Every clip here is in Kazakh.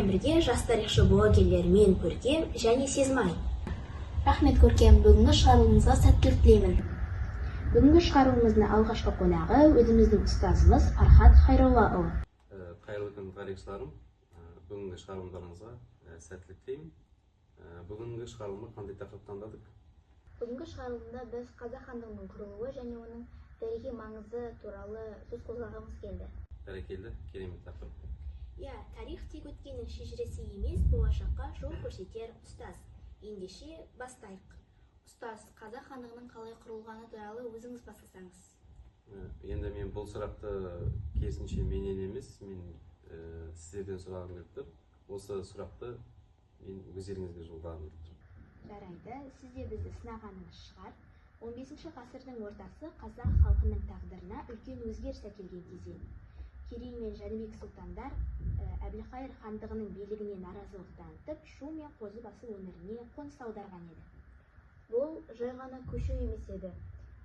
менен бирге жас тарыхчы блогерлер мен Көркем және Сезмай. Рахмет Көркем, бүгүнкү чыгарылымыбызга сәттүүлүк тілеймін. Бүгүнкү чыгарылымыбыздын алгачкы коногу өзүбүздүн устазыбыз Фархат Хайролла уулу. Кайрылуу күн тарыхчыларым, бүгүнкү чыгарылымдарыңызга сәттүүлүк тілеймін. Бүгүнкү чыгарылымды кандай тақырып тандадык? Бүгүнкү чыгарылымда биз Казак хандыгынын курулушу және онун тарихий маңызы тууралуу сөз козгогубуз келди. Баракелде, керемет тақырып. Тарих тек өткеннің шежіресі емес, болашаққа жол көрсетер ұстаз. Ендеше бастайық. Ұстаз, Қазақ хандығының қалай құрылғаны туралы өзіңіз бастасаңыз. Енді мен бұл сұрақты керісінше менен емес, мен сіздерден сұрағым келіп тұр. Осы сұрақты мен өздеріңізге жолдағым келіп тұр. Жарайды, сіз де бізді сынағаныңыз шығар. 15 ғасырдың ортасы қазақ халқының тағдырына үлкен өзгеріс әкелген кезең. Керей мен Жәнібек сұлтандар Әбілқайыр хандығының билігіне наразылық танытып, Шу мен Қозыбасы өңіріне қоныс аударған еді. Бұл жай ғана көшу емес еді.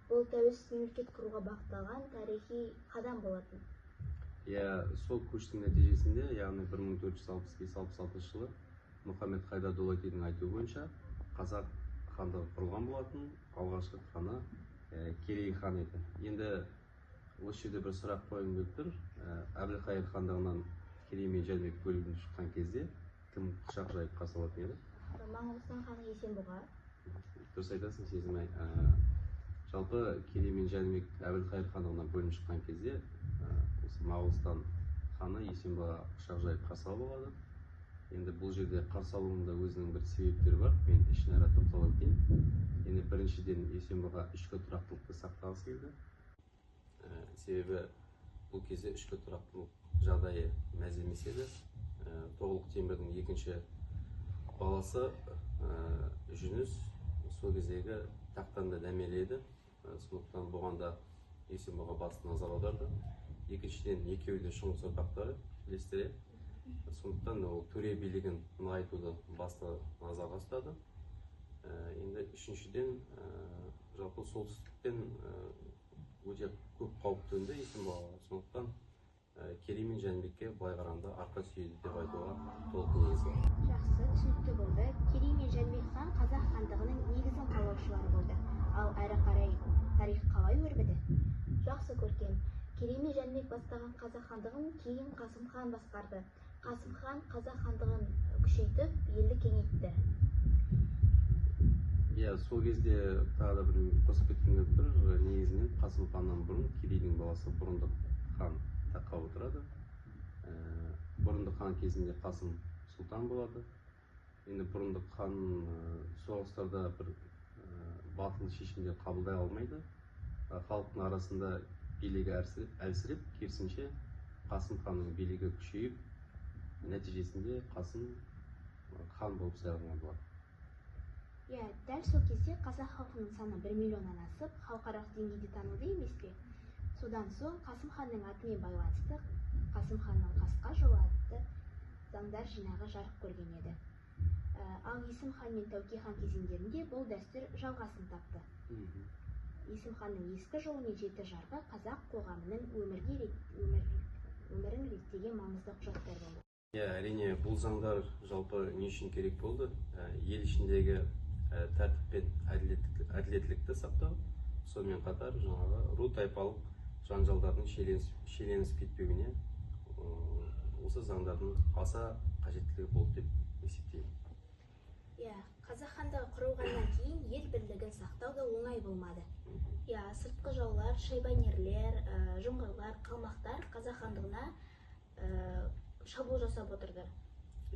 Бұл тәуелсіз мемлекет құруға бағытталған тарихи қадам болатын. Сол көштің нәтижесінде, яғни 1465-66 жылы Мұхаммед Хайдар Дулатидың айтуы бойынша қазақ хандығы құрылған болатын. Алғашқы ханы Керей хан еді. Енді осы жерде бір сұрақ қойғым келіп тұр. Әбілқайыр хандығынан Керей мен Жәнібек бөлініп шыққан кезде кім құшақ жайып қарсы алатын еді? Моғолстан ханы Есенбұға. Дұрыс айтасың, Сезімай. Жалпы Керей мен Жәнібек Әбілқайыр хандығынан бөлініп шыққан кезде осы Моғолстан ханы Есенбұға құшақ жайып қарсы алып алады. Енді бұл жерде қарсы алуында өзінің бір себептері бар. Мен ішінара тоқталып өтейін. Енді біріншіден Есенбұға ішкі тұрақтылықты сақтағысы келді. Себебі бұл кезде ішкі тұрақтылық жағдайы мәз емес еді. Тоғылық Темірдің екінші баласы Жүніс сол кездегі тақтан да дәмеледі. Сондықтан бұған да Есенбұға басты назар аударды. Екіншіден екеуі де шыңғыс ұрпақтары ілестіре. Сондықтан ол төре билігін нығайтуды басты назарға ұстады. Енді үшіншіден жалпы солтүстіктен өте көп қауіп төнді Есенбұғаға. Сондықтан Керей мен Жәнібекке былай қарағанда арқа сүйеді деп айтуға толық негіз бар. Жақсы, түсінікті болды. Керей мен Жәнібек хан қазақ хандығының негізін қалаушылары болды. Ал әрі қарай тарих қалай өрбіді? Жақсы, Көркем. Керей мен Жәнібек бастаған қазақ хандығын кейін Қасым хан басқарды. Қасым хан қазақ хандығын күшейтіп, елді кеңейтті. Сол кезде тағы да бір қосып кеткім келіп тұр. Негізінен Қасым ханнан бұрын Керейдің баласы Бұрындық хан таққа отырады. Бұрындық хан кезінде Қасым сұлтан болады. Енді Бұрындық хан соғыстарда бір батыл шешімдер қабылдай алмайды. Халықтың арасында билігі әлсіреп, керісінше Қасым ханның билігі күшейіп, нәтижесінде Қасым хан болып сайланған болады. Дәл сол кезде қазақ халқының саны 1 миллионнан асып, халықаралық деңгейде танылды емес пе? Содан соң Қасым ханның атымен байланысты Қасым ханның қасқа жолы атты заңдар жинағы жарық көрген еді. Ал Есім хан мен Тәуке хан кезеңдерінде бұл дәстүр жалғасын тапты. Есім ханның ескі жолы мен жеті жарғы қазақ қоғамының өмірін реттеген маңызды құжаттар болды. Әрине, бұл заңдар жалпы не үшін керек болды? Ел ішіндегі тәртіп пен әділеттілікті сақтау, сонымен қатар жаңағы ру тайпалық жанжалдардың шиеленісіп кетпеуіне осы заңдардың аса қажеттілігі болды деп есептеймін. Қазақ хандығы құрылғаннан кейін ел бірлігін сақтау да оңай болмады. Сыртқы жаулар, шайбанилер, жоңғарлар, қалмақтар қазақ хандығына шабуыл жасап отырды.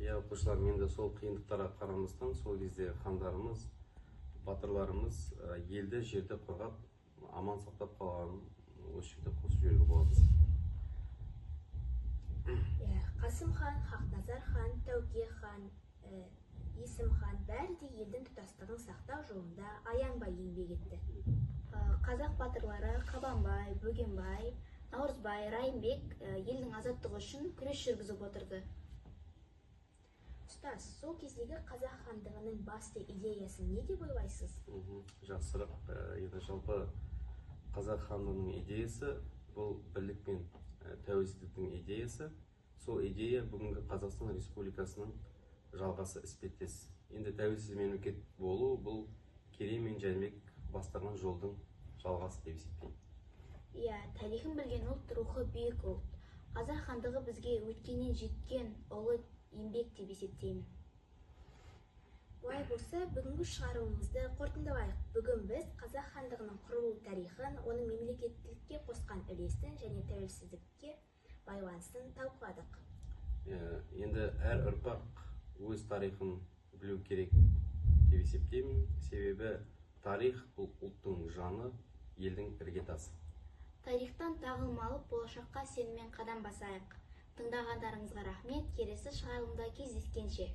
Оқушылар, мен де сол қиындықтарға қарамастан сол кезде хандарымыз, батырларымыз елді жерді қорғап, аман сақтап қалғанын осы жерде қосып жіберуге болады. Қасым хан, Хақназар хан, Тәуке хан, Есім хан бәрі де елдің тұтастығын сақтау жолында аянбай еңбек етті. Қазақ батырлары Қабанбай, Бөгенбай, Наурызбай, Райымбек елдің азаттығы үшін күрес жүргізіп отырды. Ұстаз, сол кездегі қазақ хандығының басты идеясы не деп ойлайсыз? Жақсырақ. Жалпы қазақ хандығының идеясы бұл бірлік пен тәуелсіздіктің идеясы. сол идея бүгінгі Қазақстан Республикасының жалғасы іспеттес. Енді тәуелсіз мемлекет болу бұл Керей мен Жәнібек бастаған жолдың жалғасы деп есептеймін. Иә, тарихын білген ұлт, рухы биік ұлт. Қазақ хандығы бізге өткеннен жеткен ұлы еңбек деп есептеймін. Олай болса, бүгінгі шығарылымымызды қорытындылайық. Бүгін біз Қазақ хандығының құрылу тарихын, оның мемлекеттілікке қосқан үлесін және тәуелсіздікке байланысын талқыладық. Енді әр ұрпақ өз тарихын білу керек деп есептеймін. Себебі тарих бұл ұлттың жаны, елдің іргетасы. Тарихтан тағылым алып, болашаққа сеніммен қадам басайық. Тыңдағандарыңызға рахмет. Келесі шығарылымда кездескенше.